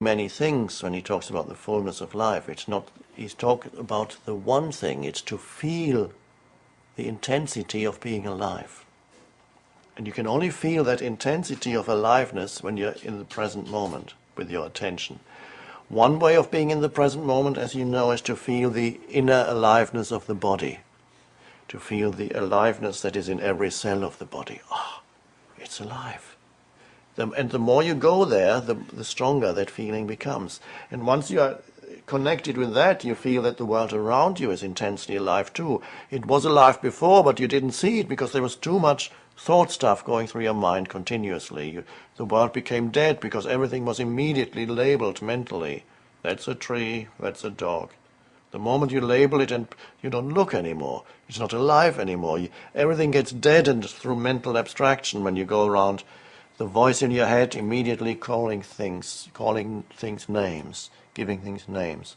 many things when he talks about the fullness of life. It's not, he's talking about the one thing, it's to feel the intensity of being alive. And you can only feel that intensity of aliveness when you're in the present moment with your attention. One way of being in the present moment, as you know, is to feel the inner aliveness of the body, to feel the aliveness that is in every cell of the body. Ah, it's alive. And the more you go there, the stronger that feeling becomes. And once you are connected with that, you feel that the world around you is intensely alive too. It was alive before, but you didn't see it because there was too much thought stuff going through your mind continuously. The world became dead because everything was immediately labeled mentally. That's a tree, that's a dog. The moment you label it and you don't look anymore, it's not alive anymore. Everything gets deadened through mental abstraction when you go around. The voice in your head immediately calling things names, giving things names.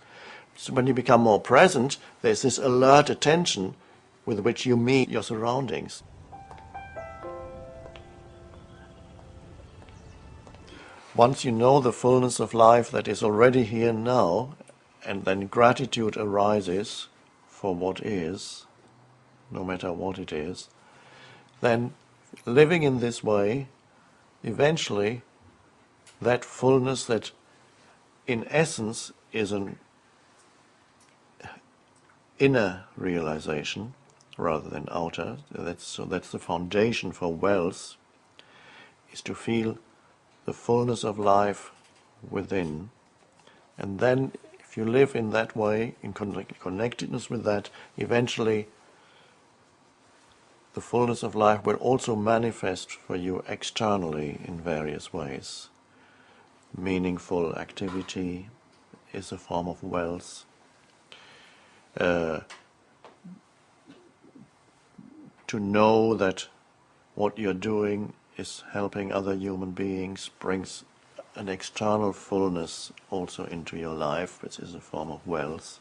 So when you become more present, there's this alert attention with which you meet your surroundings. Once you know the fullness of life that is already here now, and then gratitude arises for what is, no matter what it is, then living in this way, eventually, that fullness that in essence is an inner realization rather than outer, so that's the foundation for wealth, is to feel the fullness of life within. And then if you live in that way, in connectedness with that, eventually the fullness of life will also manifest for you externally in various ways. Meaningful activity is a form of wealth. To know that what you're doing is helping other human beings brings an external fullness also into your life, which is a form of wealth.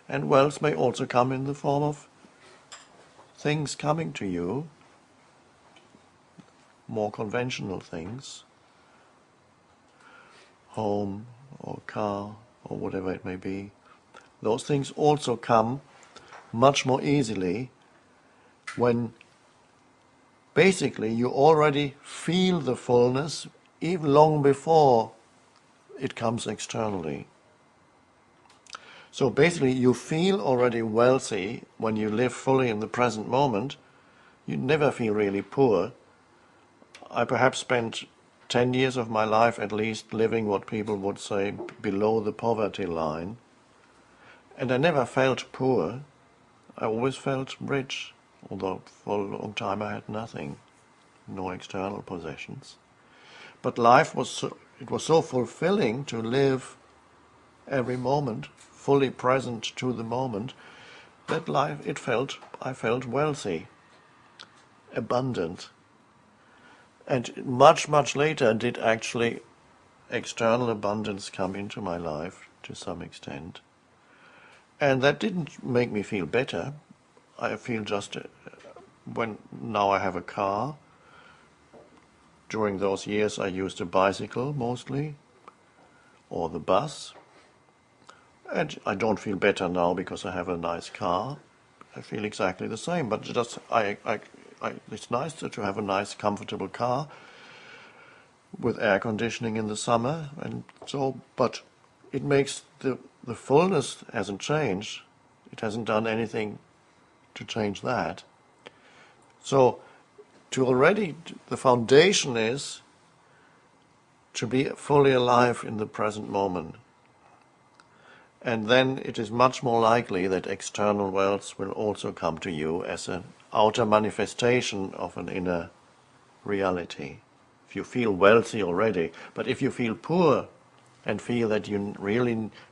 And wealth may also come in the form of things coming to you, more conventional things, home or car or whatever it may be. Those things also come much more easily when basically you already feel the fullness even long before it comes externally. So basically you feel already wealthy when you live fully in the present moment. You never feel really poor. I perhaps spent 10 years of my life at least living what people would say below the poverty line. And I never felt poor. I always felt rich, although for a long time I had nothing, no external possessions. But life was so fulfilling to live every moment, fully present to the moment, that I felt wealthy, abundant. And much, much later did actually external abundance come into my life to some extent. And that didn't make me feel better. I feel just when now I have a car. During those years I used a bicycle mostly, or the bus. And I don't feel better now because I have a nice car. I feel exactly the same, but just it's nice to have a nice, comfortable car with air conditioning in the summer, and so. But it makes the fullness hasn't changed. It hasn't done anything to change that. So, the foundation is to be fully alive in the present moment. And then it is much more likely that external wealth will also come to you as an outer manifestation of an inner reality. If you feel wealthy already, but if you feel poor and feel that you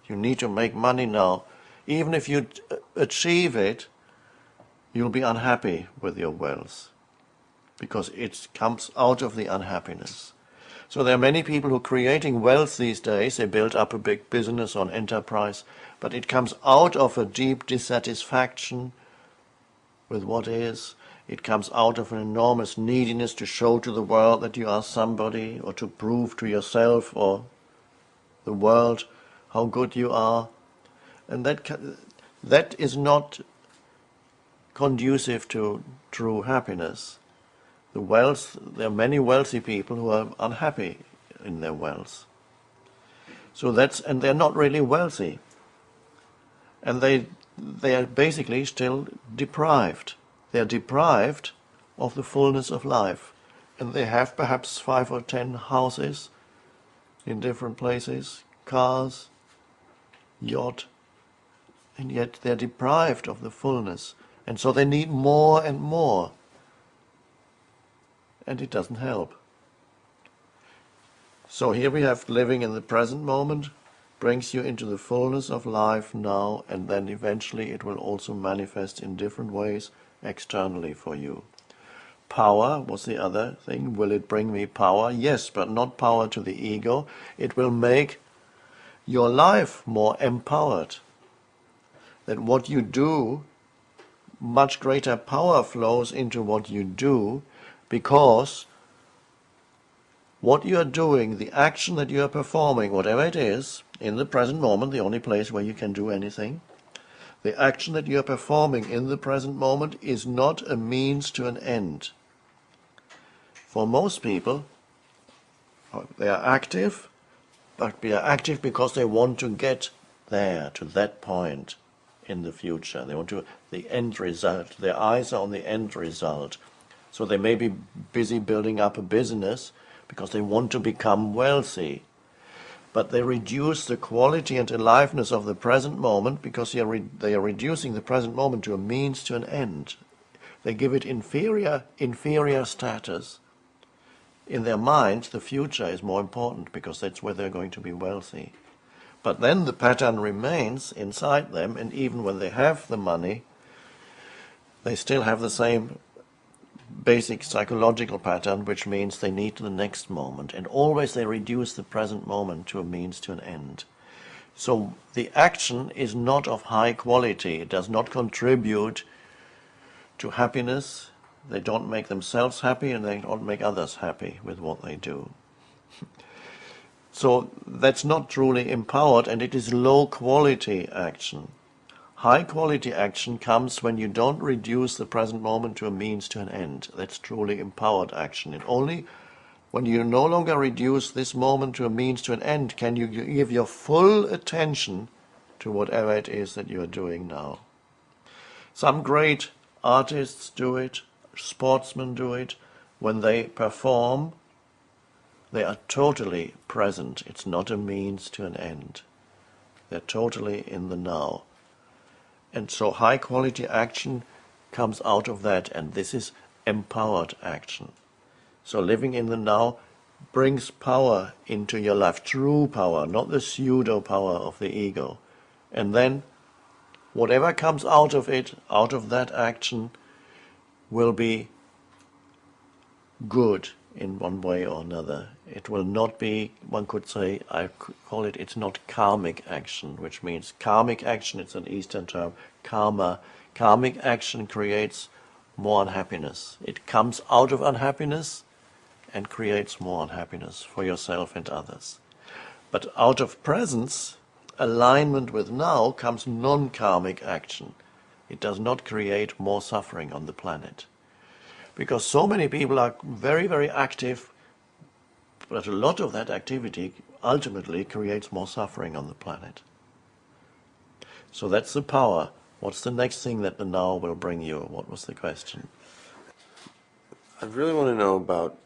need to make money now, even if you achieve it, you'll be unhappy with your wealth because it comes out of the unhappiness. So there are many people who are creating wealth these days. They build up a big business on enterprise, but it comes out of a deep dissatisfaction with what is. It comes out of an enormous neediness to show to the world that you are somebody, or to prove to yourself, or the world, how good you are, and that is not conducive to true happiness. There are many wealthy people who are unhappy in their wealth. And they're not really wealthy. And they are basically still deprived. They are deprived of the fullness of life. And they have perhaps 5 or 10 houses in different places, cars, yacht, and yet they're deprived of the fullness. And so they need more and more. And it doesn't help. So here we have living in the present moment, brings you into the fullness of life now, and then eventually it will also manifest in different ways externally for you. Power was the other thing. Will it bring me power? Yes, but not power to the ego. It will make your life more empowered. That what you do, much greater power flows into what you do, because what you are doing, the action that you are performing, whatever it is, in the present moment, the only place where you can do anything, the action that you are performing in the present moment is not a means to an end. For most people, they are active, but they are active because they want to get there, to that point in the future. They want to, the end result. Their eyes are on the end result. So they may be busy building up a business because they want to become wealthy. But they reduce the quality and aliveness of the present moment because they are reducing the present moment to a means to an end. They give it inferior status. In their minds, the future is more important because that's where they're going to be wealthy. But then the pattern remains inside them, and even when they have the money, they still have the same basic psychological pattern, which means they need the next moment, and always they reduce the present moment to a means to an end. So the action is not of high quality. It does not contribute to happiness. They don't make themselves happy, and they don't make others happy with what they do. So that's not truly empowered, and it is low quality action. High quality action comes when you don't reduce the present moment to a means to an end. That's truly empowered action. And only when you no longer reduce this moment to a means to an end can you give your full attention to whatever it is that you are doing now. Some great artists do it, sportsmen do it. When they perform, they are totally present. It's not a means to an end. They're totally in the now. And so high quality action comes out of that, and this is empowered action. So living in the now brings power into your life, true power, not the pseudo power of the ego. And then whatever comes out of it, out of that action, will be good in one way or another. It will not be, one could say, I could call it, it's not karmic action, which means karmic action, it's an Eastern term, karma. Karmic action creates more unhappiness. It comes out of unhappiness and creates more unhappiness for yourself and others. But out of presence, alignment with now, comes non-karmic action. It does not create more suffering on the planet. Because so many people are very, very active, but a lot of that activity ultimately creates more suffering on the planet. So that's the power. What's the next thing that the now will bring you? What was the question? I really want to know about